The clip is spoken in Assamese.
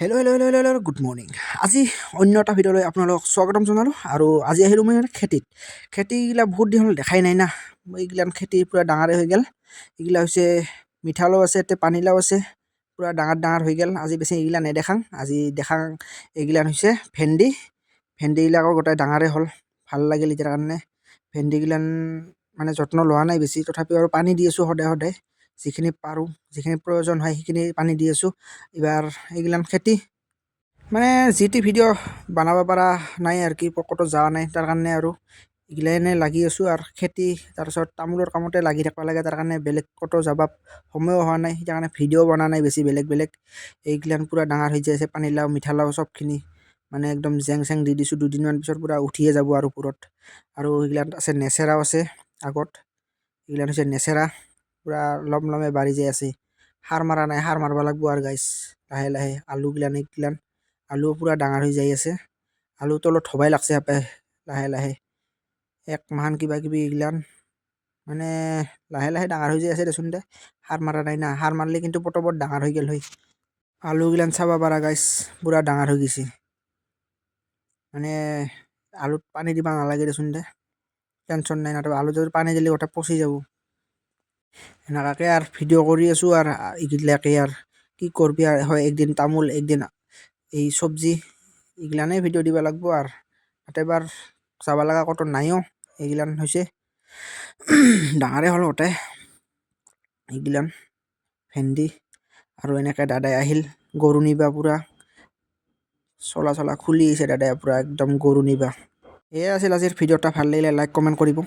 Hello' good morning. আজি অন্য এটা ভিডিঅ'লৈ আপোনালোকক স্বাগতম জনালোঁ। আৰু আজি আহিলোঁ মই খেতিগিলা বহুত দিন হ'ল দেখাই নাই না। এইগিলান খেতি পূৰা ডাঙৰে হৈ গ'ল। এইগিলা হৈছে মিঠালাও আছে, পানীলাও আছে, পূৰা ডাঙৰ হৈ গ'ল। আজি বেছি এইগিলা নেদেখাং। আজি দেখাং এইগিলান হৈছে ভেন্দিগিলাকো গোটেই ডাঙৰে হ'ল। ভাল লাগিল এতিয়াৰ কাৰণে। ভেন্দিগিলান মানে যত্ন লোৱা নাই বেছি, তথাপিও আৰু পানী দি আছোঁ সদায় যিখিনি পাৰোঁ, যিখিনি প্ৰয়োজন হয় সেইখিনি পানী দি আছোঁ। এইবাৰ এইগিলান খেতি মানে যিটি ভিডিঅ' বনাব পৰা নাই আৰু কি, ক'তো যোৱা নাই, তাৰ কাৰণে আৰু এইগিলানে লাগি আছোঁ। আৰু খেতি তাৰপিছত তামোলৰ কামতে লাগি থাকিব লাগে, তাৰ কাৰণে বেলেগ ক'তো যাব সময়ো হোৱা নাই, সেই কাৰণে ভিডিঅ' বনা নাই বেছি বেলেগ। এইগিলান পূৰা ডাঙৰ হৈ যাইছে, পানীলাও মিঠালাও চবখিনি মানে একদম জেং চেং দি দিছোঁ। দুদিনমান পিছত পূৰা উঠিয়ে যাব আৰু ওপৰত। আৰু এইগিলান আছে নেচেৰাও আছে আগত। এইগিলান হৈছে নেচেৰা, পূৰা লমে বাঢ়ি যাই আছে। সাৰ মাৰা নাই, সাৰ মাৰিব লাগিব আৰু গাইছ লাহে এইগিলান আলুও পূৰা ডাঙৰ হৈ যাই আছে। আলু তলত হ'বাই লাগছে লাহে এক মাহান কিবা কিবি এইগিলান মানে লাহে ডাঙৰ হৈ যাই আছে দেচোন দে। সাৰ মাৰা নাই না, সাৰ মাৰিলে কিন্তু পটপট ডাঙৰ হৈ গ'ল হয়। আলুগিলান চাব পাৰা গাইছ, পূৰা ডাঙৰ হৈ গৈছে। মানে আলুত পানী দিব নালাগে দেচোন দে, টেনশ্যন নাই না। আলু যদি পানী দিলে গোটেই পচি যাব। এনেকুৱাকৈ আৰু ভিডিঅ' কৰি আছোঁ। আৰু এইগিলাকে আৰু কি কৰবি আৰু, হয় একদিন তামোল একদিন এই চব্জি, এইগিলানেই ভিডিঅ' দিব লাগিব। আৰু এবাৰ যাব লগা ক'তো নাইও। এইগিলান হৈছে ডাঙৰে হ'ল গোটেই এইগিলান ভেন্দি। আৰু এনেকৈ দাদাই আহিল গৰু নিবা, পূৰা চলা খুলি আহিছে দাদাই পূৰা একদম গৰু নিবা। এয়ে আছিল আজিৰ ভিডিঅ'টা। ভাল লাগিলে লাইক কমেণ্ট কৰিব।